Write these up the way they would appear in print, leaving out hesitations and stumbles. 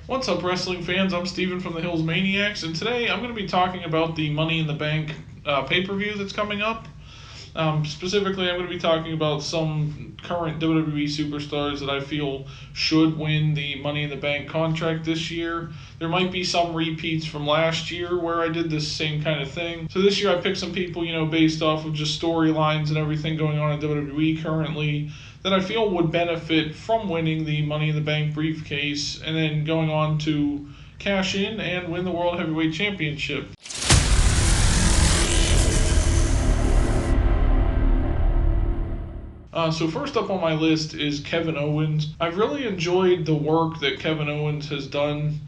What's up, wrestling fans? I'm Steven from the Hills Maniacs, and today I'm going to be talking about the Money in the Bank pay-per-view that's coming up. Specifically, I'm going to be talking about some current WWE superstars that I feel should win the Money in the Bank contract this year. There might be some repeats from last year where I did this same kind of thing. So this year I picked some people, based off of just storylines and everything going on in WWE currently that I feel would benefit from winning the Money in the Bank briefcase and then going on to cash in and win the World Heavyweight Championship. So first up on my list is Kevin Owens. I've really enjoyed the work that Kevin Owens has done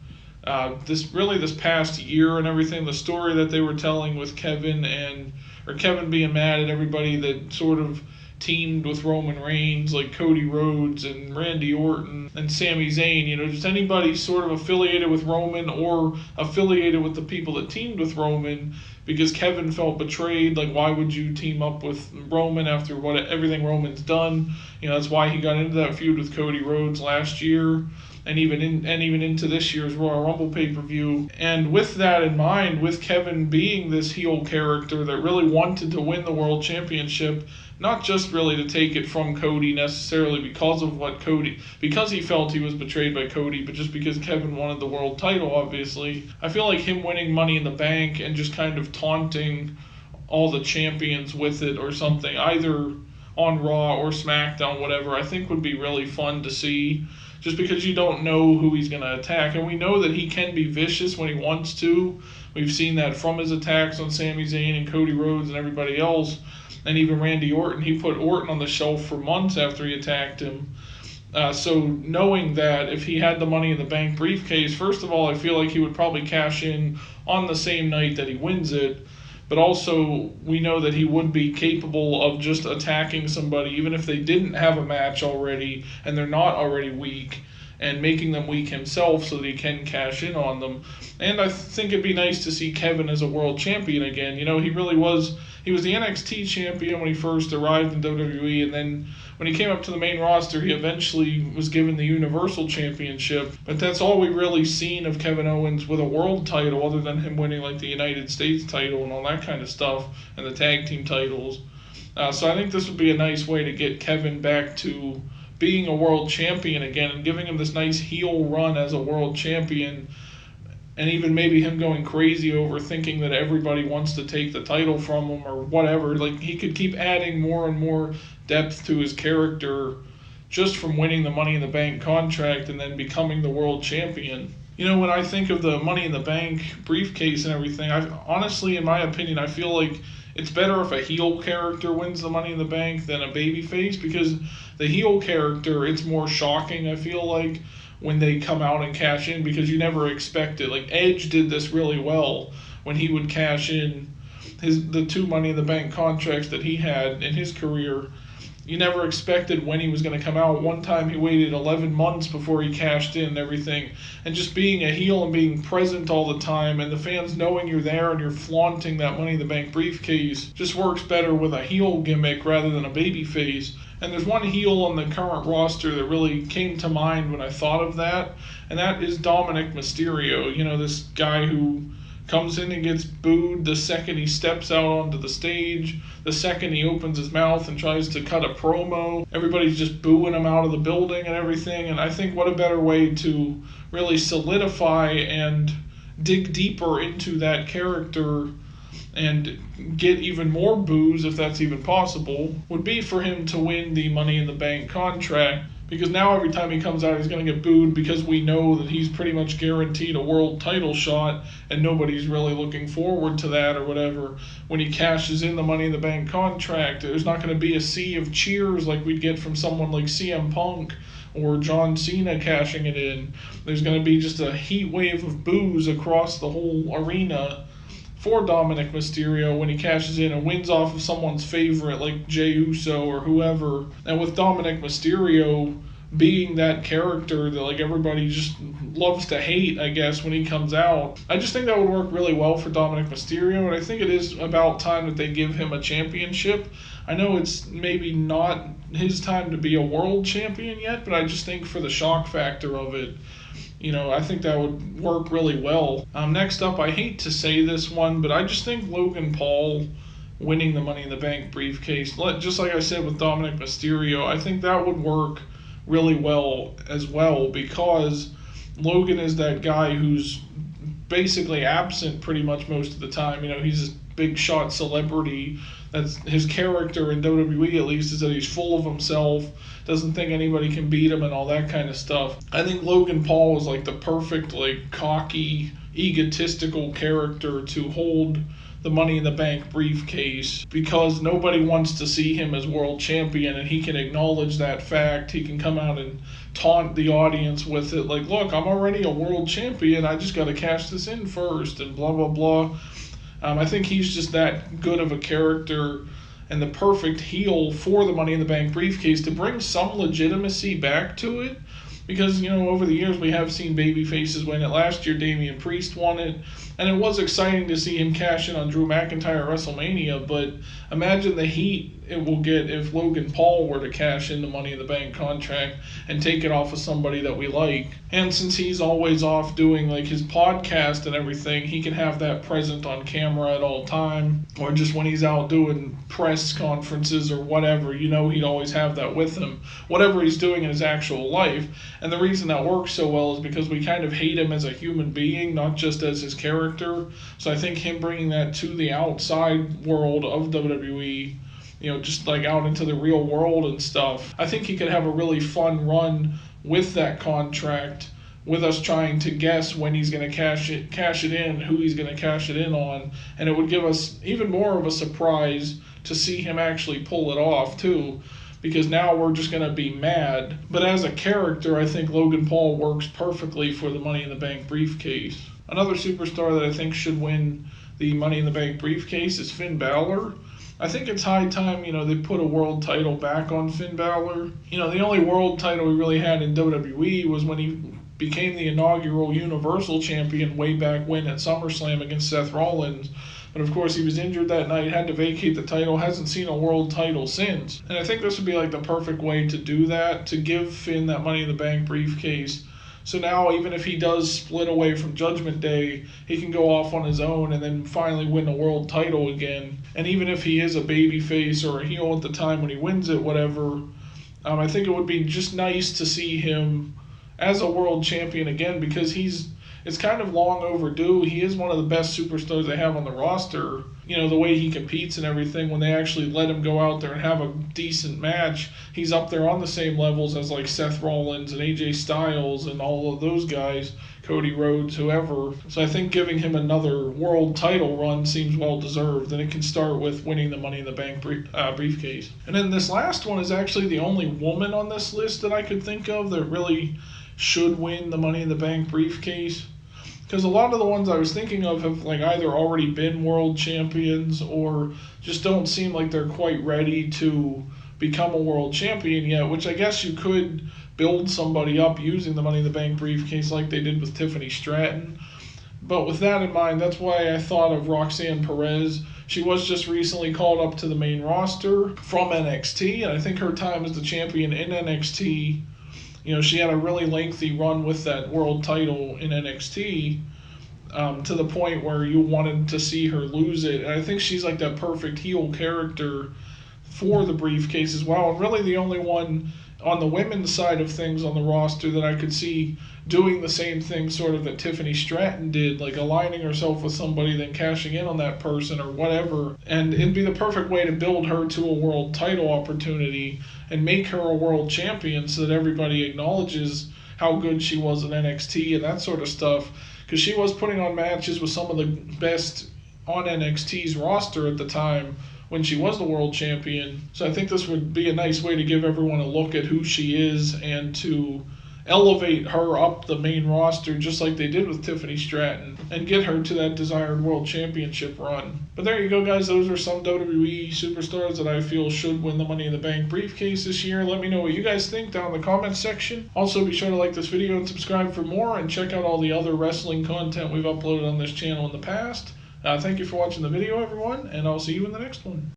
this past year and everything. The story that they were telling with Kevin Kevin being mad at everybody that sort of teamed with Roman Reigns, like Cody Rhodes and Randy Orton and Sami Zayn, just anybody sort of affiliated with Roman or affiliated with the people that teamed with Roman, because Kevin felt betrayed. Like, why would you team up with Roman after everything Roman's done? That's why he got into that feud with Cody Rhodes last year. And even into this year's Royal Rumble pay-per-view. And with that in mind, with Kevin being this heel character that really wanted to win the World Championship, not just really to take it from Cody necessarily because he felt he was betrayed by Cody, but just because Kevin wanted the world title, obviously. I feel like him winning Money in the Bank and just kind of taunting all the champions with it or something, either on Raw or SmackDown, whatever, I think would be really fun to see. Just because you don't know who he's going to attack. And we know that he can be vicious when he wants to. We've seen that from his attacks on Sami Zayn and Cody Rhodes and everybody else. And even Randy Orton. He put Orton on the shelf for months after he attacked him. So knowing that if he had the Money in the Bank briefcase, first of all, I feel like he would probably cash in on the same night that he wins it. But also, we know that he would be capable of just attacking somebody, even if they didn't have a match already and they're not already weak, and making them weak himself so that he can cash in on them. And I think it'd be nice to see Kevin as a world champion again. He really was. He was the NXT champion when he first arrived in WWE, and then when he came up to the main roster, he eventually was given the Universal Championship. But that's all we've really seen of Kevin Owens with a world title, other than him winning like the United States title and all that kind of stuff, and the tag team titles. So I think this would be a nice way to get Kevin back to being a world champion again and giving him this nice heel run as a world champion. And even maybe him going crazy over thinking that everybody wants to take the title from him or whatever. Like, he could keep adding more and more depth to his character just from winning the Money in the Bank contract and then becoming the world champion. When I think of the Money in the Bank briefcase and everything, honestly, in my opinion, I feel like it's better if a heel character wins the Money in the Bank than a babyface, because the heel character, it's more shocking, I feel like, when they come out and cash in, because you never expect it. Like, Edge did this really well when he would cash in the 2 Money in the Bank contracts that he had in his career. You never expected when he was going to come out. One time he waited 11 months before he cashed in and everything. And just being a heel and being present all the time and the fans knowing you're there and you're flaunting that Money in the Bank briefcase just works better with a heel gimmick rather than a baby face. And there's one heel on the current roster that really came to mind when I thought of that, and that is Dominic Mysterio. This guy who comes in and gets booed the second he steps out onto the stage, the second he opens his mouth and tries to cut a promo. Everybody's just booing him out of the building and everything, and I think what a better way to really solidify and dig deeper into that character and get even more boos, if that's even possible, would be for him to win the Money in the Bank contract. Because now every time he comes out, he's going to get booed because we know that he's pretty much guaranteed a world title shot and nobody's really looking forward to that or whatever. When he cashes in the Money in the Bank contract, there's not going to be a sea of cheers like we'd get from someone like CM Punk or John Cena cashing it in. There's going to be just a heat wave of boos across the whole arena for Dominic Mysterio when he cashes in and wins off of someone's favorite like Jey Uso or whoever. And with Dominic Mysterio being that character that like everybody just loves to hate, I guess, when he comes out, I just think that would work really well for Dominic Mysterio, and I think it is about time that they give him a championship. I know it's maybe not his time to be a world champion yet, but I just think for the shock factor of it, I think that would work really well. Next up, I hate to say this one, but I just think Logan Paul winning the Money in the Bank briefcase, just like I said with Dominic Mysterio, I think that would work really well as well, because Logan is that guy who's basically absent pretty much most of the time. He's a big shot celebrity. That's his character in WWE, at least, is that he's full of himself, doesn't think anybody can beat him, and all that kind of stuff. I think Logan Paul is like the perfect, like, cocky, egotistical character to hold the Money in the Bank briefcase, because nobody wants to see him as world champion, and he can acknowledge that fact. He can come out and taunt the audience with it, like, look, I'm already a world champion, I just got to cash this in first, and blah, blah, blah. I think he's just that good of a character and the perfect heel for the Money in the Bank briefcase to bring some legitimacy back to it. Because, over the years we have seen baby faces win it. Last year, Damian Priest won it. And it was exciting to see him cash in on Drew McIntyre at WrestleMania. But imagine the heat it will get if Logan Paul were to cash in the Money in the Bank contract and take it off of somebody that we like. And since he's always off doing like his podcast and everything, he can have that present on camera at all time. Or just when he's out doing press conferences or whatever, he'd always have that with him. Whatever he's doing in his actual life. And the reason that works so well is because we kind of hate him as a human being, not just as his character. So I think him bringing that to the outside world of WWE, just like out into the real world and stuff, I think he could have a really fun run with that contract, with us trying to guess when he's going to cash it in, who he's going to cash it in on, and it would give us even more of a surprise to see him actually pull it off too. Because now we're just going to be mad. But as a character, I think Logan Paul works perfectly for the Money in the Bank briefcase. Another superstar that I think should win the Money in the Bank briefcase is Finn Balor. I think it's high time, they put a world title back on Finn Balor. The only world title he really had in WWE was when he became the inaugural Universal Champion way back when at SummerSlam against Seth Rollins. But of course, he was injured that night, had to vacate the title, hasn't seen a world title since. And I think this would be like the perfect way to do that, to give Finn that Money in the Bank briefcase. So now, even if he does split away from Judgment Day, he can go off on his own and then finally win a world title again. And even if he is a babyface or a heel at the time when he wins it, whatever, I think it would be just nice to see him as a world champion again, because it's kind of long overdue. He is one of the best superstars they have on the roster. The way he competes and everything, when they actually let him go out there and have a decent match, he's up there on the same levels as like Seth Rollins and AJ Styles and all of those guys, Cody Rhodes, whoever. So I think giving him another world title run seems well deserved, and it can start with winning the Money in the Bank briefcase. And then this last one is actually the only woman on this list that I could think of that really should win the Money in the Bank briefcase. Because a lot of the ones I was thinking of have like either already been world champions or just don't seem like they're quite ready to become a world champion yet, which I guess you could build somebody up using the Money in the Bank briefcase like they did with Tiffany Stratton. But with that in mind, that's why I thought of Roxanne Perez. She was just recently called up to the main roster from NXT, and I think her time as the champion in NXT, she had a really lengthy run with that world title in NXT, to the point where you wanted to see her lose it. And I think she's like that perfect heel character for the briefcase as well. And really the only one on the women's side of things on the roster that I could see doing the same thing sort of that Tiffany Stratton did, like aligning herself with somebody, then cashing in on that person or whatever. And it'd be the perfect way to build her to a world title opportunity and make her a world champion so that everybody acknowledges how good she was in NXT and that sort of stuff. Because she was putting on matches with some of the best on NXT's roster at the time when she was the world champion. So I think this would be a nice way to give everyone a look at who she is and to elevate her up the main roster just like they did with Tiffany Stratton and get her to that desired world championship run. But there you go, guys. Those are some WWE superstars that I feel should win the Money in the Bank briefcase this year. Let me know what you guys think down in the comments section. Also, be sure to like this video and subscribe for more, and check out all the other wrestling content we've uploaded on this channel in the past. Thank you for watching the video, everyone, and I'll see you in the next one.